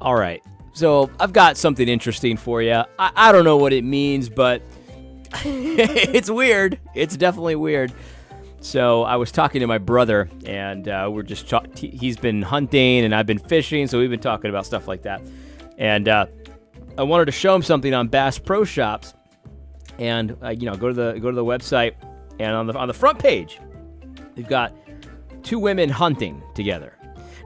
All right. So I've got something interesting for you. I don't know what it means, but it's weird. It's definitely weird. So I was talking to my brother, and he's been hunting, and I've been fishing, so we've been talking about stuff like that. And I wanted to show him something on Bass Pro Shops, and go to the website, and on the front page, they've got two women hunting together.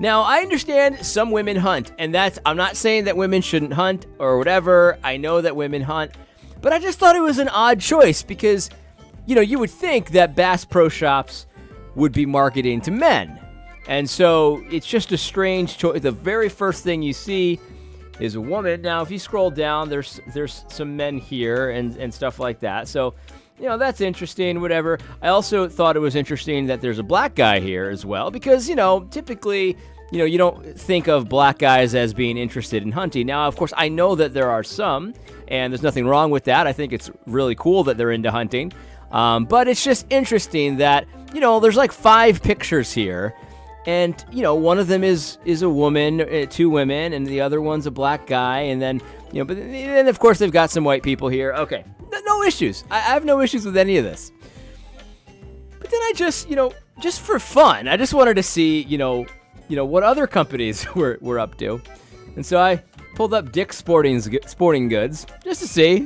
Now, I understand some women hunt, and I'm not saying that women shouldn't hunt or whatever. I know that women hunt, but I just thought it was an odd choice because, you would think that Bass Pro Shops would be marketing to men. And so it's just a strange choice. The very first thing you see is a woman. Now, if you scroll down, there's some men here and stuff like that. So, that's interesting, whatever. I also thought it was interesting that there's a black guy here as well because, typically, you don't think of black guys as being interested in hunting. Now, of course, I know that there are some, and there's nothing wrong with that. I think it's really cool that they're into hunting. But it's just interesting that, there's like 5 pictures here. And, one of them is a woman, 2 women, and the other one's a black guy. And then, but then, of course, they've got some white people here. Okay, no issues. I have no issues with any of this. But then I just for fun, I just wanted to see, what other companies were up to. And so I pulled up Dick's Sporting Goods just to see,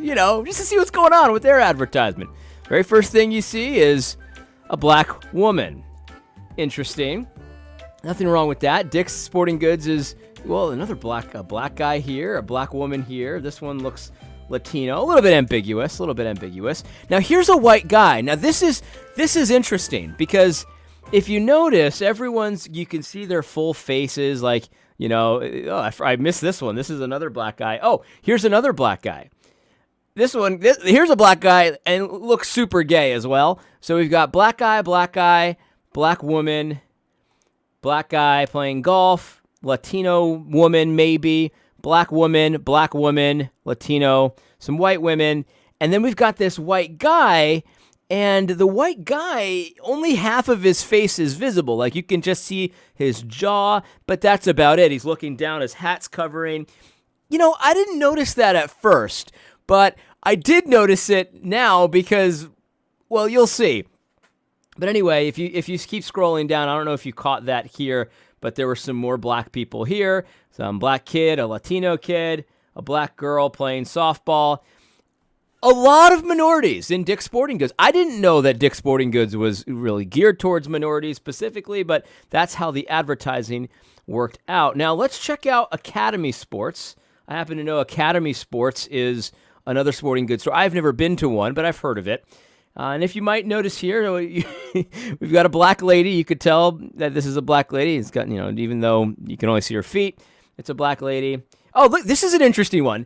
what's going on with their advertisement. Very first thing you see is a black woman. Interesting. Nothing wrong with that. Dick's Sporting Goods is, another a black guy here, a black woman here. This one looks Latino, a little bit ambiguous. Now here's a white guy. Now this is interesting because if you notice, you can see their full faces. Like, I missed this one. This is another black guy. Oh, here's another black guy. Here's a black guy and looks super gay as well. So we've got black guy, black woman, black guy playing golf, Latino woman maybe, black woman, Latino, some white women, and then we've got this white guy, and the white guy, only half of his face is visible. Like you can just see his jaw, but that's about it. He's looking down, his hat's covering. I didn't notice that at first, but I did notice it now because, you'll see. But anyway, if you keep scrolling down, I don't know if you caught that here, but there were some more black people here. Some black kid, a Latino kid, a black girl playing softball. A lot of minorities in Dick's Sporting Goods. I didn't know that Dick's Sporting Goods was really geared towards minorities specifically, but that's how the advertising worked out. Now, let's check out Academy Sports. I happen to know Academy Sports is another sporting goods store. I've never been to one, but I've heard of it. And if you might notice here, we've got a black lady. You could tell that this is a black lady. It's got, even though you can only see her feet, it's a black lady. Oh, look, this is an interesting one.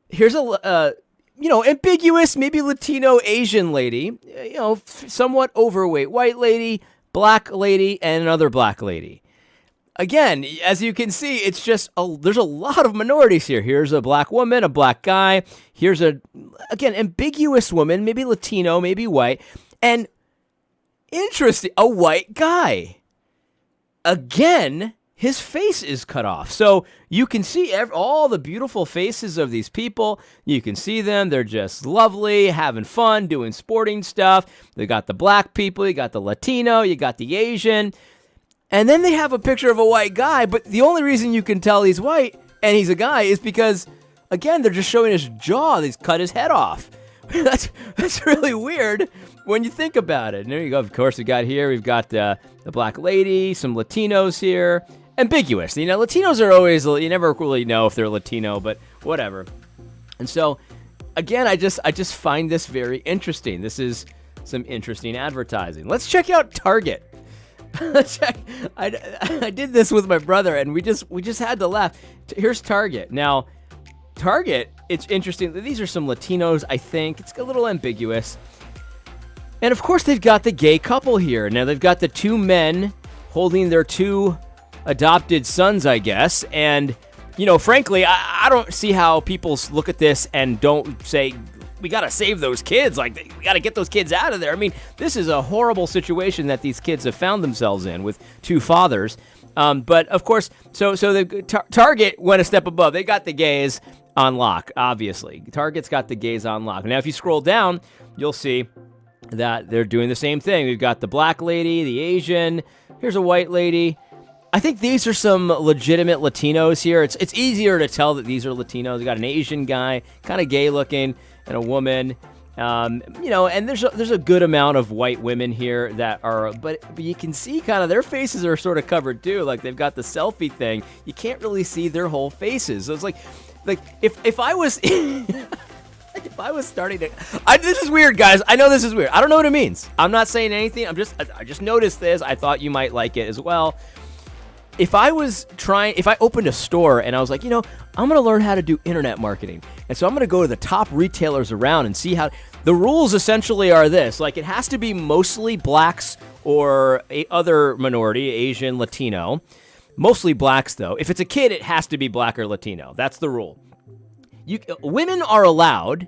Here's a, ambiguous, maybe Latino Asian lady, somewhat overweight white lady, black lady, and another black lady. Again, as you can see, it's just there's a lot of minorities here. Here's a black woman, a black guy. Here's again, ambiguous woman, maybe Latino, maybe white. And interesting, a white guy. Again, his face is cut off. So you can see all the beautiful faces of these people. You can see them. They're just lovely, having fun, doing sporting stuff. They got the black people. You got the Latino. You got the Asian. And then they have a picture of a white guy, but the only reason you can tell he's white and he's a guy is because, again, they're just showing his jaw. He's cut his head off. That's really weird when you think about it. And there you go. Of course, we've got the black lady, some Latinos here. Ambiguous. Latinos are always, you never really know if they're Latino, but whatever. And so, again, I just find this very interesting. This is some interesting advertising. Let's check out Target. I did this with my brother, and we just had to laugh. Here's Target. Now, Target, it's interesting. These are some Latinos, I think. It's a little ambiguous. And, of course, they've got the gay couple here. Now, they've got the 2 men holding their 2 adopted sons, I guess. And, frankly, I don't see how people look at this and don't say, we got to save those kids. Like, we got to get those kids out of there. I mean, this is a horrible situation that these kids have found themselves in with two fathers. But of course, so the Target went a step above. They got the gays on lock, obviously. Target's got the gays on lock. Now, if you scroll down, you'll see that they're doing the same thing. We've got the black lady, the Asian. Here's a white lady. I think these are some legitimate Latinos here. It's easier to tell that these are Latinos. We got an Asian guy, kind of gay looking, and a woman. And there's a good amount of white women here that are, but you can see kind of their faces are sort of covered too. Like they've got the selfie thing. You can't really see their whole faces. So it's like if I was if I was starting to, this is weird, guys. I know this is weird. I don't know what it means. I'm not saying anything. I just noticed this. I thought you might like it as well. If I opened a store and I was like, I'm going to learn how to do internet marketing. And so I'm going to go to the top retailers around and see how the rules essentially are this. Like, it has to be mostly blacks or other minority, Asian, Latino. Mostly blacks, though. If it's a kid, it has to be black or Latino. That's the rule. Women are allowed,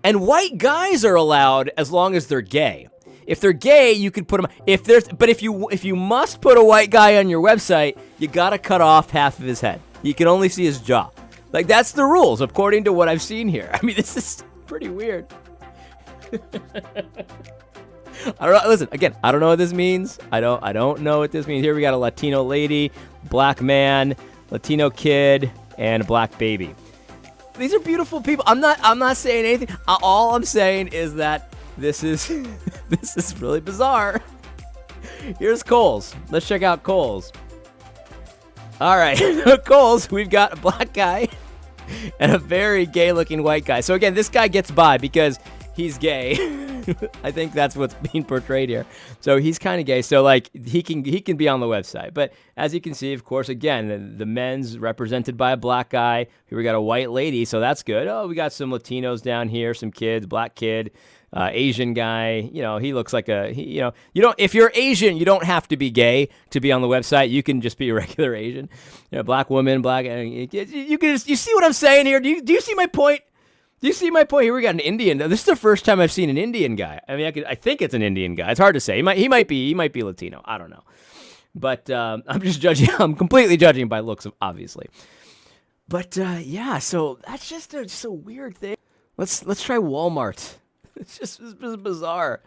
and white guys are allowed as long as they're gay. If they're gay, you can put them. But if you must put a white guy on your website, you gotta cut off half of his head. You can only see his jaw. Like, that's the rules according to what I've seen here. I mean, this is pretty weird. I don't know. Listen, again, I don't know what this means. I don't know what this means. Here we got a Latino lady, black man, Latino kid, and a black baby. These are beautiful people. I'm not saying anything. All I'm saying is that this is really bizarre. Here's Kohl's. Let's check out Kohl's. All right, Kohl's, we've got a black guy and a very gay-looking white guy. So again, this guy gets by because he's gay. I think that's what's being portrayed here. So he's kind of gay. So like he can be on the website. But as you can see, of course, again, the men's represented by a black guy. Here we got a white lady, so that's good. Oh, we got some Latinos down here, some kids, black kid. Asian guy, he looks like if you're Asian, you don't have to be gay to be on the website. You can just be a regular Asian, black woman, black. You see what I'm saying here? Do you see my point? Do you see my point? Here we got an Indian. This is the first time I've seen an Indian guy. I mean, I think it's an Indian guy. It's hard to say. He might be Latino. I don't know, but I'm just judging. I'm completely judging by looks, obviously. But yeah, so that's just a weird thing. Let's try Walmart. It's just bizarre.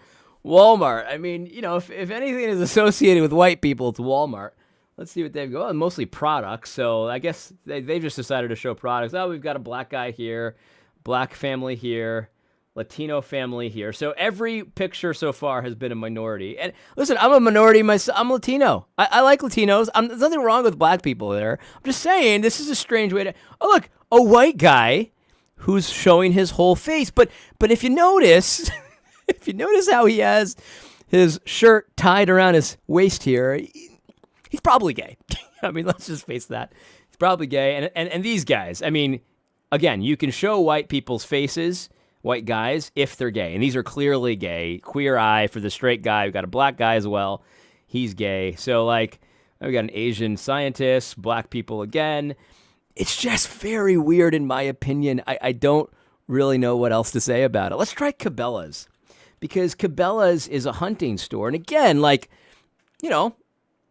Walmart. I mean, if anything is associated with white people, it's Walmart. Let's see what they've got. Mostly products. So I guess they've just decided to show products. Oh, we've got a black guy here, black family here, Latino family here. So every picture so far has been a minority. And listen, I'm a minority myself. I'm Latino. I like Latinos. There's nothing wrong with black people there. I'm just saying, this is a strange way to. Oh, look, a white guy who's showing his whole face. But if you notice, how he has his shirt tied around his waist here, he's probably gay. I mean, let's just face that. He's probably gay. And these guys, I mean, again, you can show white people's faces, white guys, if they're gay. And these are clearly gay. Queer eye for the straight guy. We've got a black guy as well. He's gay. So, like, we got an Asian scientist, black people again. It's just very weird, in my opinion. I don't really know what else to say about it. Let's try Cabela's, because Cabela's is a hunting store. And again,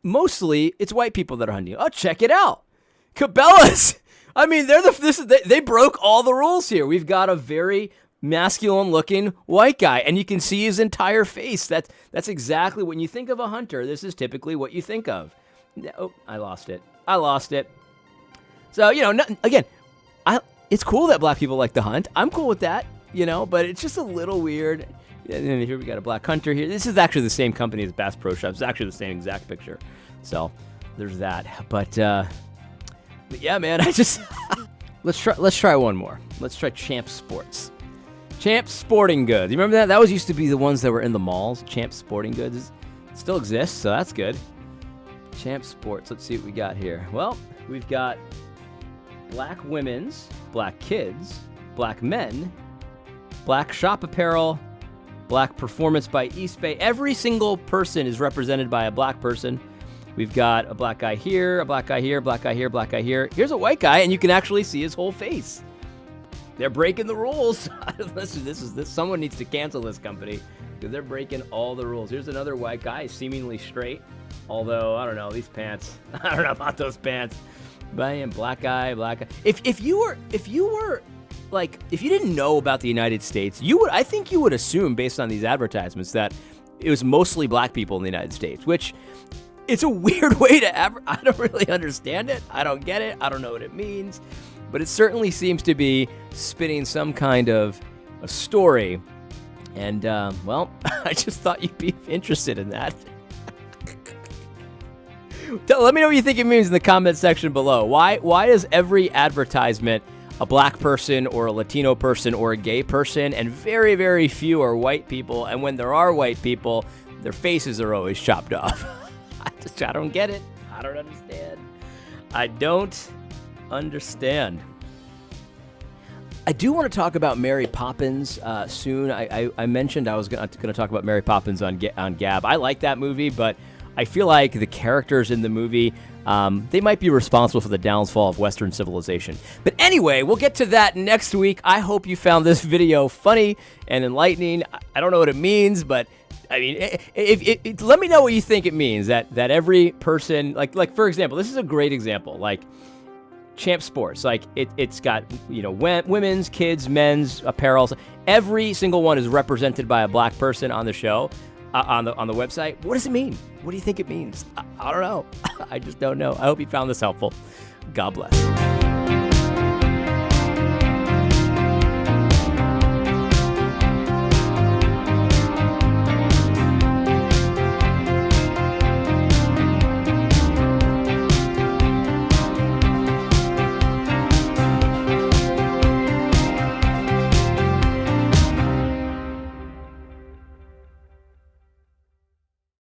mostly it's white people that are hunting. Oh, check it out. Cabela's. I mean, they broke all the rules here. We've got a very masculine-looking white guy, and you can see his entire face. That's exactly when you think of a hunter. This is typically what you think of. Oh, I lost it. So, again, it's cool that black people like to hunt. I'm cool with that, but it's just a little weird. And then here we got a black hunter here. This is actually the same company as Bass Pro Shops. It's actually the same exact picture. So there's that. But yeah, man, let's try one more. Let's try Champ Sports. Champ Sporting Goods. You remember that? That used to be the ones that were in the malls. Champ Sporting Goods still exists, so that's good. Champ Sports. Let's see what we got here. Well, we've got black women's, black kids, black men, black shop apparel, black performance by Eastbay. Every single person is represented by a black person. We've got a black guy here, a black guy here, black guy here, black guy here. Here's a white guy, and you can actually see his whole face. They're breaking the rules. Listen, someone needs to cancel this company because they're breaking all the rules. Here's another white guy, seemingly straight. Although, I don't know, these pants. I don't know about those pants. But yeah, black guy. If you didn't know about the United States, I think you would assume, based on these advertisements, that it was mostly black people in the United States, which it's a weird way to I don't really understand it. I don't get it. I don't know what it means. But it certainly seems to be spinning some kind of a story. And, well, I just thought you'd be interested in that. Let me know what you think it means in the comment section below. Why is every advertisement a black person or a Latino person or a gay person, and very, very few are white people? And when there are white people, their faces are always chopped off. I don't get it. I don't understand. I don't understand. I do want to talk about Mary Poppins soon. I mentioned I was going to talk about Mary Poppins on Gab. I like that movie, but I feel like the characters in the movie, they might be responsible for the downfall of Western civilization. But anyway, we'll get to that next week. I hope you found this video funny and enlightening. I don't know what it means, but I mean, let me know what you think it means. That every person, like for example, this is a great example. Like Champ Sports, like it's got, you know, women's, kids, men's apparel. Every single one is represented by a black person on the show. On the website. What does it mean? What do you think it means? I don't know. I just don't know. I hope you found this helpful. God bless.